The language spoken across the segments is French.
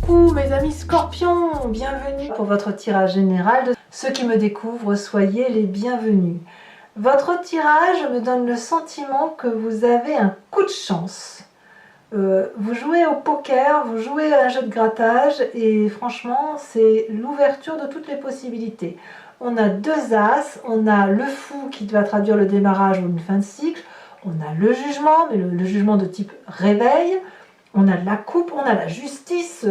Coucou mes amis scorpions, bienvenue pour votre tirage général. Ceux qui me découvrent, soyez les bienvenus. Votre tirage me donne le sentiment que vous avez un coup de chance. Vous jouez au poker, vous jouez à un jeu de grattage et franchement c'est l'ouverture de toutes les possibilités. On a deux as, on a le fou qui doit traduire le démarrage ou une fin de cycle, on a le jugement, mais le jugement de type réveil, on a de la coupe, on a la justice.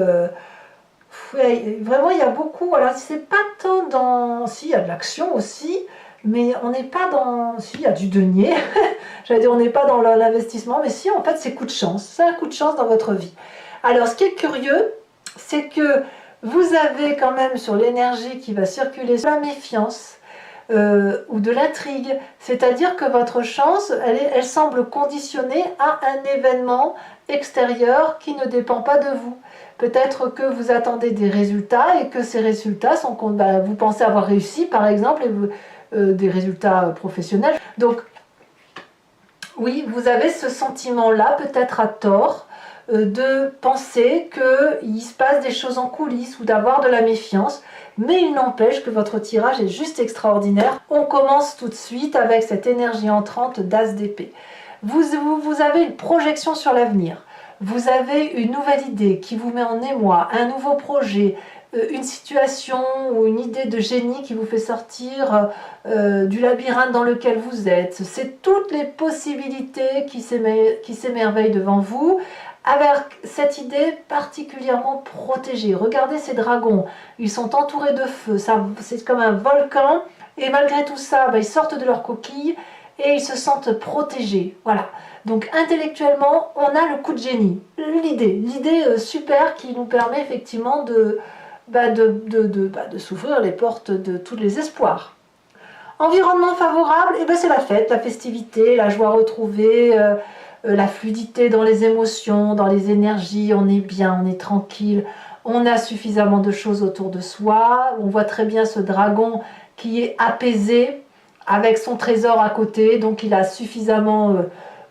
Vraiment il y a beaucoup, voilà, c'est pas tant dans... Si, il y a de l'action aussi, mais on n'est pas dans... Si, il y a du denier, j'allais dire on n'est pas dans l'investissement, mais si, en fait c'est coup de chance, c'est un coup de chance dans votre vie. Alors ce qui est curieux, c'est que vous avez quand même sur l'énergie qui va circuler la méfiance, ou de l'intrigue, c'est-à-dire que votre chance, elle semble conditionnée à un événement extérieur qui ne dépend pas de vous. Peut-être que vous attendez des résultats et que ces résultats sont, vous pensez avoir réussi par exemple, et des résultats professionnels. Donc oui, vous avez ce sentiment-là, peut-être à tort, de penser qu'il se passe des choses en coulisses ou d'avoir de la méfiance, mais il n'empêche que votre tirage est juste extraordinaire. On commence tout de suite avec cette énergie entrante d'As d'épée. Vous avez une projection sur l'avenir, vous avez une nouvelle idée qui vous met en émoi, un nouveau projet, une situation ou une idée de génie qui vous fait sortir du labyrinthe dans lequel vous êtes. C'est toutes les possibilités qui s'émerveillent devant vous, avec cette idée particulièrement protégée. Regardez ces dragons, ils sont entourés de feu, c'est comme un volcan, et malgré tout ça, ils sortent de leur coquille et ils se sentent protégés. Voilà. Donc intellectuellement, on a le coup de génie, l'idée super qui nous permet effectivement de s'ouvrir les portes de tous les espoirs. Environnement favorable, c'est la fête, la festivité, la joie retrouvée, la fluidité dans les émotions, dans les énergies, on est bien, on est tranquille, on a suffisamment de choses autour de soi, on voit très bien ce dragon qui est apaisé avec son trésor à côté, donc il a suffisamment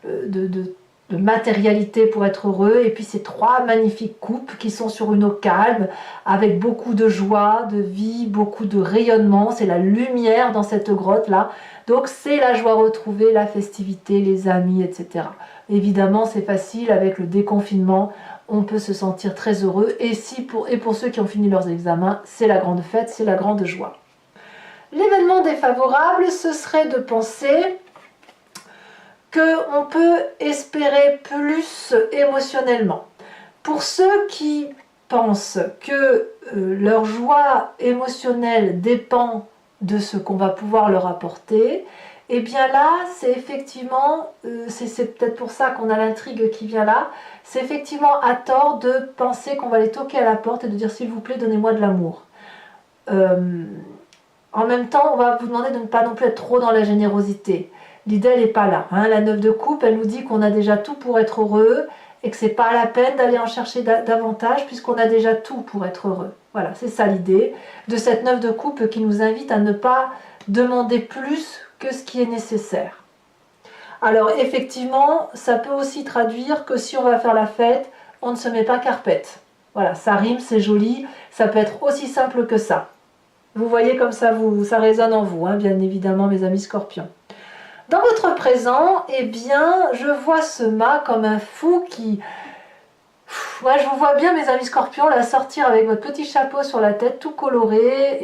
de matérialité pour être heureux, et puis ces trois magnifiques coupes qui sont sur une eau calme, avec beaucoup de joie, de vie, beaucoup de rayonnement, c'est la lumière dans cette grotte là, donc c'est la joie retrouvée, la festivité, les amis, etc. Évidemment c'est facile avec le déconfinement, on peut se sentir très heureux, et pour ceux qui ont fini leurs examens, c'est la grande fête, c'est la grande joie. L'événement défavorable, ce serait de penser qu'on peut espérer plus émotionnellement. Pour ceux qui pensent que leur joie émotionnelle dépend de ce qu'on va pouvoir leur apporter, et bien là, c'est effectivement, c'est peut-être pour ça qu'on a l'intrigue qui vient là, c'est effectivement à tort de penser qu'on va les toquer à la porte et de dire s'il vous plaît, donnez-moi de l'amour. En même temps, on va vous demander de ne pas non plus être trop dans la générosité. L'idée, elle n'est pas là. La 9 de coupe, elle nous dit qu'on a déjà tout pour être heureux et que c'est pas la peine d'aller en chercher davantage puisqu'on a déjà tout pour être heureux. Voilà, c'est ça l'idée de cette 9 de coupe qui nous invite à ne pas demander plus que ce qui est nécessaire. Alors effectivement, ça peut aussi traduire que si on va faire la fête, on ne se met pas carpette. Voilà, ça rime, c'est joli, ça peut être aussi simple que ça. Vous voyez comme ça résonne en vous, bien évidemment mes amis scorpions. Dans votre présent, je vois ce mât comme un fou qui... Ouais, je vous vois bien mes amis scorpions là sortir avec votre petit chapeau sur la tête tout coloré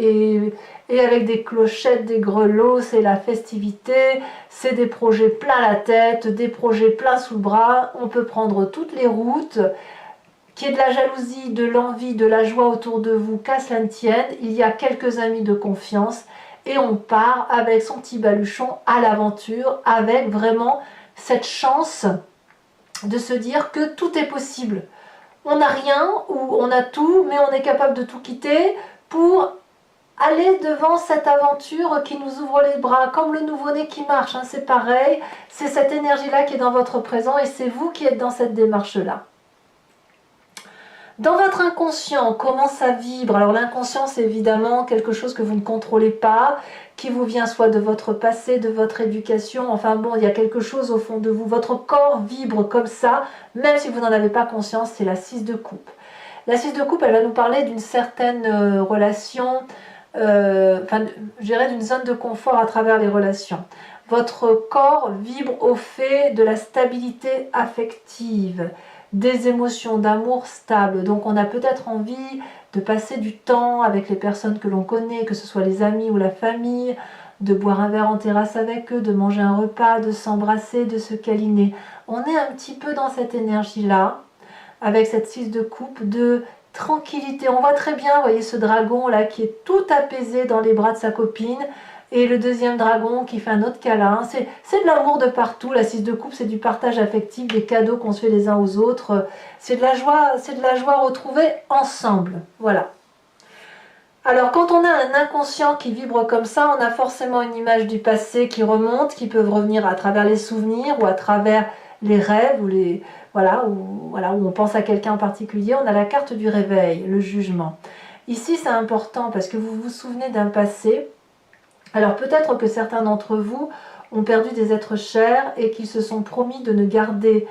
et avec des clochettes, des grelots, c'est la festivité, c'est des projets plein la tête, des projets plein sous le bras, on peut prendre toutes les routes, qu'il y ait de la jalousie, de l'envie, de la joie autour de vous, qu'à cela ne tienne, il y a quelques amis de confiance et on part avec son petit baluchon à l'aventure, avec vraiment cette chance de se dire que tout est possible. On n'a rien ou on a tout, mais on est capable de tout quitter pour aller devant cette aventure qui nous ouvre les bras, comme le nouveau-né qui marche, c'est pareil, c'est cette énergie-là qui est dans votre présent et c'est vous qui êtes dans cette démarche-là. Dans votre inconscient, comment ça vibre? Alors l'inconscient, c'est évidemment quelque chose que vous ne contrôlez pas, qui vous vient soit de votre passé, de votre éducation, enfin bon, il y a quelque chose au fond de vous. Votre corps vibre comme ça, même si vous n'en avez pas conscience, c'est la 6 de coupe. La 6 de coupe, elle va nous parler d'une certaine relation, enfin, je dirais d'une zone de confort à travers les relations. Votre corps vibre au fait de la stabilité affective, des émotions d'amour stables. Donc on a peut-être envie de passer du temps avec les personnes que l'on connaît, que ce soit les amis ou la famille, de boire un verre en terrasse avec eux, de manger un repas, de s'embrasser, de se câliner. On est un petit peu dans cette énergie-là, avec cette 6 de coupe, de tranquillité. On voit très bien, vous voyez ce dragon là qui est tout apaisé dans les bras de sa copine, et le deuxième dragon qui fait un autre câlin. C'est de l'amour de partout. La 6 de coupe, c'est du partage affectif, des cadeaux qu'on se fait les uns aux autres. C'est de la joie retrouvée ensemble. Voilà. Alors quand on a un inconscient qui vibre comme ça, on a forcément une image du passé qui remonte, qui peuvent revenir à travers les souvenirs ou à travers les rêves ou où on pense à quelqu'un en particulier. On a la carte du réveil, le jugement. Ici c'est important parce que vous vous souvenez d'un passé. Alors peut-être que certains d'entre vous ont perdu des êtres chers et qu'ils se sont promis de ne garder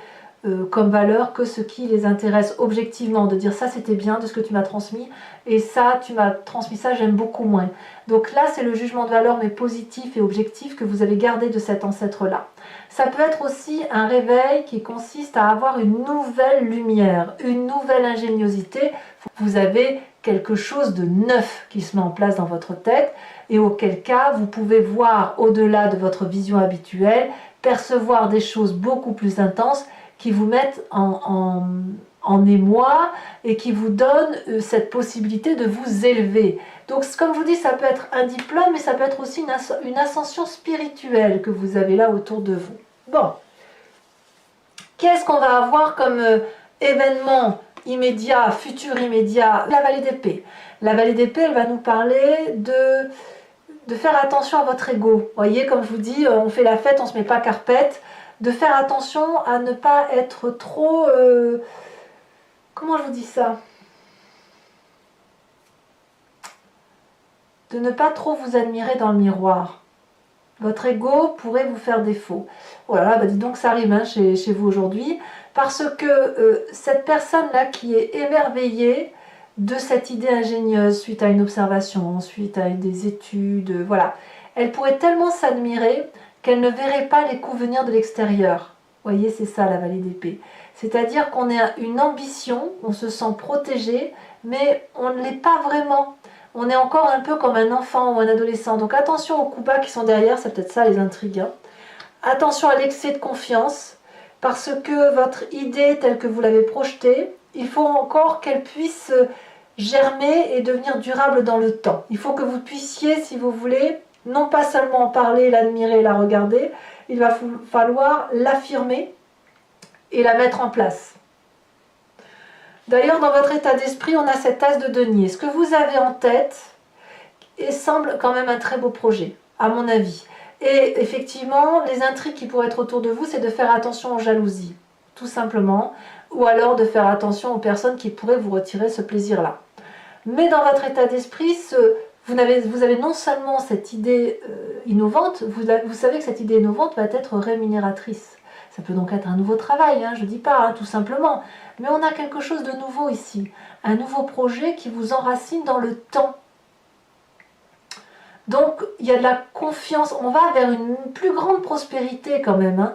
comme valeur que ce qui les intéresse objectivement, de dire ça c'était bien de ce que tu m'as transmis et ça tu m'as transmis ça, j'aime beaucoup moins. Donc là c'est le jugement de valeur mais positif et objectif que vous avez gardé de cet ancêtre là. Ça peut être aussi un réveil qui consiste à avoir une nouvelle lumière, une nouvelle ingéniosité. Vous avez quelque chose de neuf qui se met en place dans votre tête et auquel cas vous pouvez voir au-delà de votre vision habituelle, percevoir des choses beaucoup plus intenses qui vous mettent en émoi et qui vous donnent cette possibilité de vous élever. Donc comme je vous dis, ça peut être un diplôme, mais ça peut être aussi une ascension spirituelle que vous avez là autour de vous. Bon, qu'est-ce qu'on va avoir comme événement immédiat, futur immédiat? La vallée d'épée. La vallée d'épée, elle va nous parler de faire attention à votre ego. Vous voyez, comme je vous dis, on fait la fête, on ne se met pas carpette. De faire attention à ne pas être trop... comment je vous dis ça? De ne pas trop vous admirer dans le miroir. Votre ego pourrait vous faire défaut. Oh là là, bah dis donc ça rime hein, chez vous aujourd'hui. Parce que cette personne-là qui est émerveillée de cette idée ingénieuse suite à une observation, suite à des études, voilà. Elle pourrait tellement s'admirer qu'elle ne verrait pas les coups venir de l'extérieur. Vous voyez, c'est ça la vallée d'épée. C'est-à-dire qu'on a une ambition, on se sent protégé, mais on ne l'est pas vraiment. On est encore un peu comme un enfant ou un adolescent. Donc attention aux coups bas qui sont derrière, c'est peut-être ça les intrigues. Hein. Attention à l'excès de confiance, parce que votre idée telle que vous l'avez projetée, il faut encore qu'elle puisse germer et devenir durable dans le temps. Il faut que vous puissiez, si vous voulez, non pas seulement en parler, l'admirer, la regarder, il va falloir l'affirmer et la mettre en place. D'ailleurs, dans votre état d'esprit, on a cet as de denier. Ce que vous avez en tête semble quand même un très beau projet, à mon avis. Et effectivement, les intrigues qui pourraient être autour de vous, c'est de faire attention aux jalousies, tout simplement, ou alors de faire attention aux personnes qui pourraient vous retirer ce plaisir-là. Mais dans votre état d'esprit, vous avez non seulement cette idée innovante, vous savez que cette idée innovante va être rémunératrice. Ça peut donc être un nouveau travail, hein, je ne dis pas, hein, tout simplement. Mais on a quelque chose de nouveau ici. Un nouveau projet qui vous enracine dans le temps. Donc, il y a de la confiance. On va vers une plus grande prospérité quand même. Hein.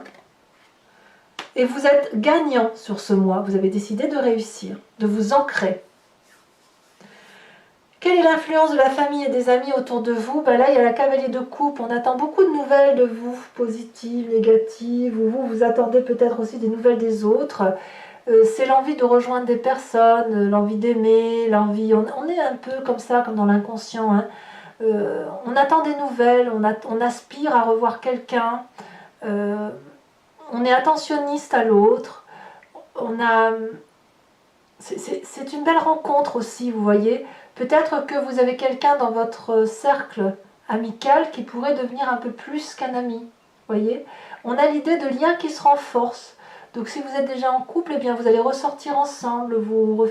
Et vous êtes gagnant sur ce mois. Vous avez décidé de réussir, de vous ancrer. Quelle est l'influence de la famille et des amis autour de vous? Ben là, il y a la cavalier de coupe. On attend beaucoup de nouvelles de vous, positives, négatives, ou vous attendez peut-être aussi des nouvelles des autres. C'est l'envie de rejoindre des personnes, l'envie d'aimer, l'envie... On est un peu comme ça, comme dans l'inconscient. Hein. On attend des nouvelles, on aspire à revoir quelqu'un. On est attentionniste à l'autre. C'est une belle rencontre aussi, vous voyez. Peut-être que vous avez quelqu'un dans votre cercle amical qui pourrait devenir un peu plus qu'un ami. Voyez, on a l'idée de liens qui se renforcent. Donc si vous êtes déjà en couple, eh bien vous allez ressortir ensemble, vous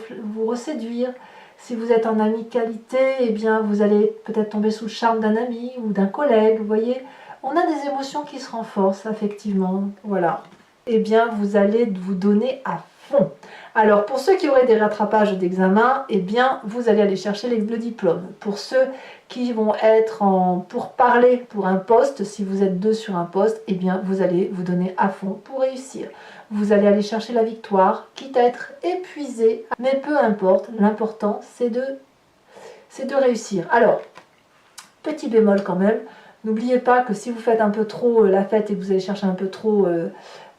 reséduire. Si vous êtes en amicalité, eh bien vous allez peut-être tomber sous le charme d'un ami ou d'un collègue. Vous voyez, on a des émotions qui se renforcent, effectivement. Voilà. Eh bien vous allez vous donner à fond. Alors, pour ceux qui auraient des rattrapages d'examen, eh bien, vous allez aller chercher le diplôme. Pour ceux qui vont être pour parler pour un poste, si vous êtes deux sur un poste, eh bien, vous allez vous donner à fond pour réussir. Vous allez aller chercher la victoire, quitte à être épuisé, mais peu importe, l'important, c'est de réussir. Alors, petit bémol quand même, n'oubliez pas que si vous faites un peu trop la fête et que vous allez chercher un peu trop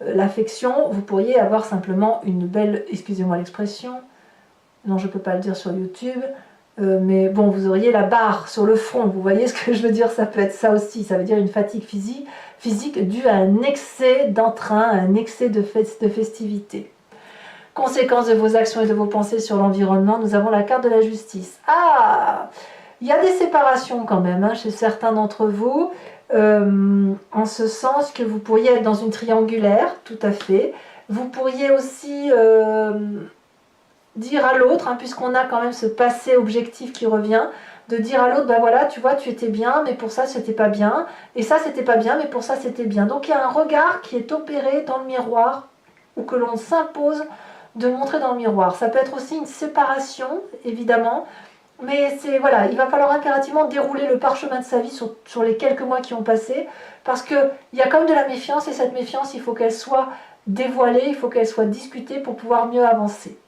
l'affection, vous pourriez avoir simplement une belle, excusez-moi l'expression, non je ne peux pas le dire sur YouTube, mais bon, vous auriez la barre sur le front, vous voyez ce que je veux dire, ça peut être ça aussi, ça veut dire une fatigue physique due à un excès d'entrain, un excès de festivité. Conséquence de vos actions et de vos pensées sur l'environnement, nous avons la carte de la justice. Ah, il y a des séparations quand même hein, chez certains d'entre vous, en ce sens que vous pourriez être dans une triangulaire, tout à fait. Vous pourriez aussi dire à l'autre, hein, puisqu'on a quand même ce passé objectif qui revient, de dire à l'autre, ben voilà, tu vois, tu étais bien, mais pour ça, c'était pas bien, et ça, c'était pas bien, mais pour ça, c'était bien. Donc il y a un regard qui est opéré dans le miroir, ou que l'on s'impose de montrer dans le miroir. Ça peut être aussi une séparation, évidemment, mais c'est voilà, il va falloir impérativement dérouler le parchemin de sa vie sur les quelques mois qui ont passé, parce qu'il y a comme de la méfiance, et cette méfiance, il faut qu'elle soit dévoilée, il faut qu'elle soit discutée pour pouvoir mieux avancer.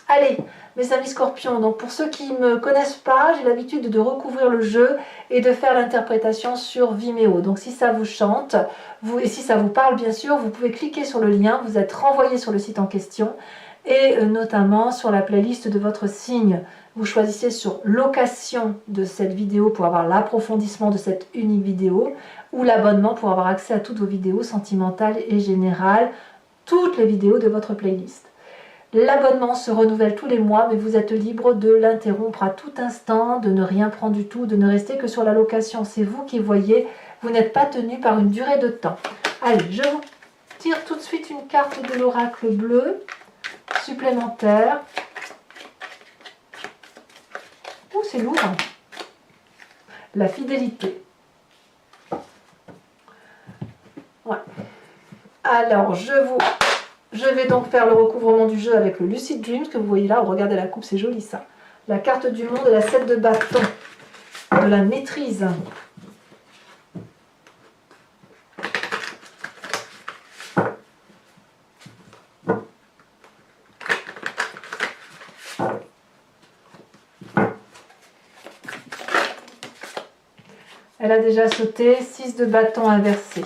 Allez, mes amis scorpions, donc pour ceux qui ne me connaissent pas, j'ai l'habitude de recouvrir le jeu et de faire l'interprétation sur Vimeo. Donc si ça vous chante, et si ça vous parle bien sûr, vous pouvez cliquer sur le lien, vous êtes renvoyé sur le site en question et notamment sur la playlist de votre signe. Vous choisissez sur location de cette vidéo pour avoir l'approfondissement de cette unique vidéo ou l'abonnement pour avoir accès à toutes vos vidéos sentimentales et générales, toutes les vidéos de votre playlist. L'abonnement se renouvelle tous les mois, mais vous êtes libre de l'interrompre à tout instant, de ne rien prendre du tout, de ne rester que sur la location. C'est vous qui voyez, vous n'êtes pas tenu par une durée de temps. Allez, je vous tire tout de suite une carte de l'oracle bleu supplémentaire. Oh, c'est lourd. La fidélité. Ouais. Alors, je vais donc faire le recouvrement du jeu avec le Lucid Dreams que vous voyez là. Regardez la coupe, c'est joli ça. La carte du monde et la 7 de bâton. De la maîtrise. Elle a déjà sauté. 6 de bâton inversé.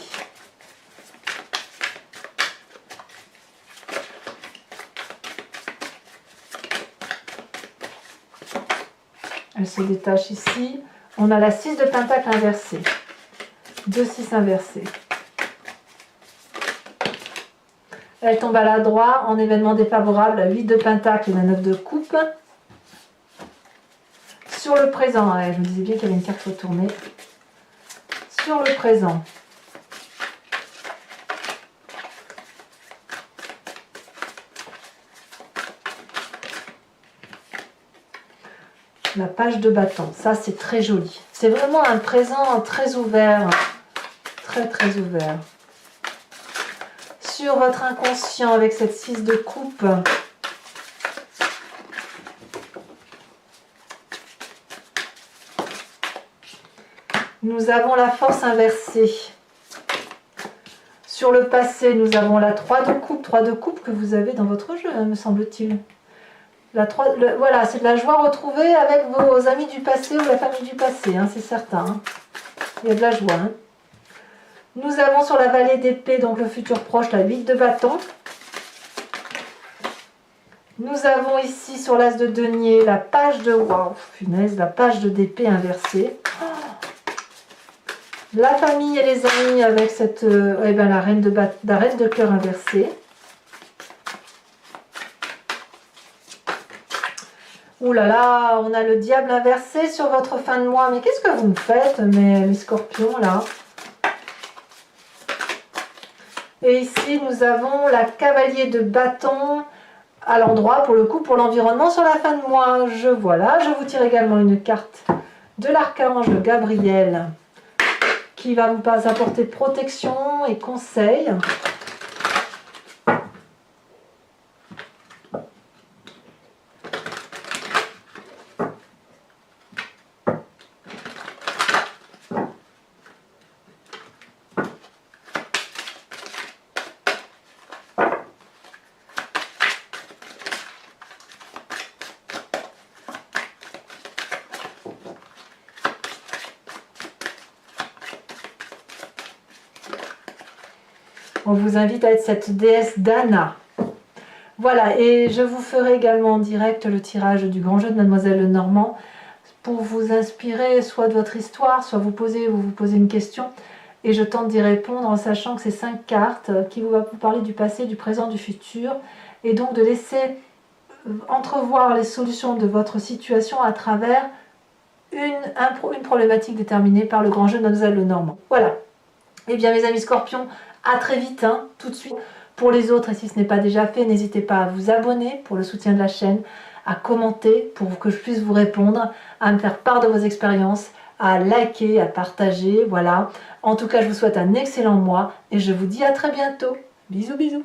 Elle se détache ici. On a la 6 de pentacle inversée. 2 6 inversés. Elle tombe à la droite en événement défavorable. La 8 de pentacle et la 9 de coupe. Sur le présent, je me disais bien qu'il y avait une carte retournée. Sur le présent. La page de bâton, ça c'est très joli. C'est vraiment un présent très ouvert, très très ouvert. Sur votre inconscient avec cette 6 de coupe, nous avons la force inversée. Sur le passé, nous avons la 3 de coupe que vous avez dans votre jeu, me semble-t-il. Voilà, c'est de la joie retrouvée avec vos amis du passé ou la famille du passé, hein, c'est certain. Hein. Il y a de la joie. Hein. Nous avons sur la vallée d'épée, donc le futur proche, la 8 de bâton. Nous avons ici sur l'as de denier la page de... Waouh, punaise, la page d'épée inversée. La famille et les amis avec cette... la reine de cœur inversée. Ouh là là, on a le diable inversé sur votre fin de mois. Mais qu'est-ce que vous me faites, mes scorpions, là? Et ici, nous avons la cavalier de bâton à l'endroit, pour le coup, pour l'environnement sur la fin de mois. Voilà, je vous tire également une carte de l'archange Gabriel qui va vous apporter protection et conseil. On vous invite à être cette déesse Dana. Voilà, et je vous ferai également en direct le tirage du grand jeu de Mademoiselle Lenormand pour vous inspirer soit de votre histoire, soit vous posez une question. Et je tente d'y répondre en sachant que c'est 5 cartes qui vont vous parler du passé, du présent, du futur. Et donc de laisser entrevoir les solutions de votre situation à travers une problématique déterminée par le grand jeu de Mademoiselle Lenormand. Voilà. Eh bien mes amis scorpions, à très vite, hein, tout de suite. Pour les autres, et si ce n'est pas déjà fait, n'hésitez pas à vous abonner pour le soutien de la chaîne, à commenter pour que je puisse vous répondre, à me faire part de vos expériences, à liker, à partager, voilà. En tout cas, je vous souhaite un excellent mois et je vous dis à très bientôt. Bisous, bisous.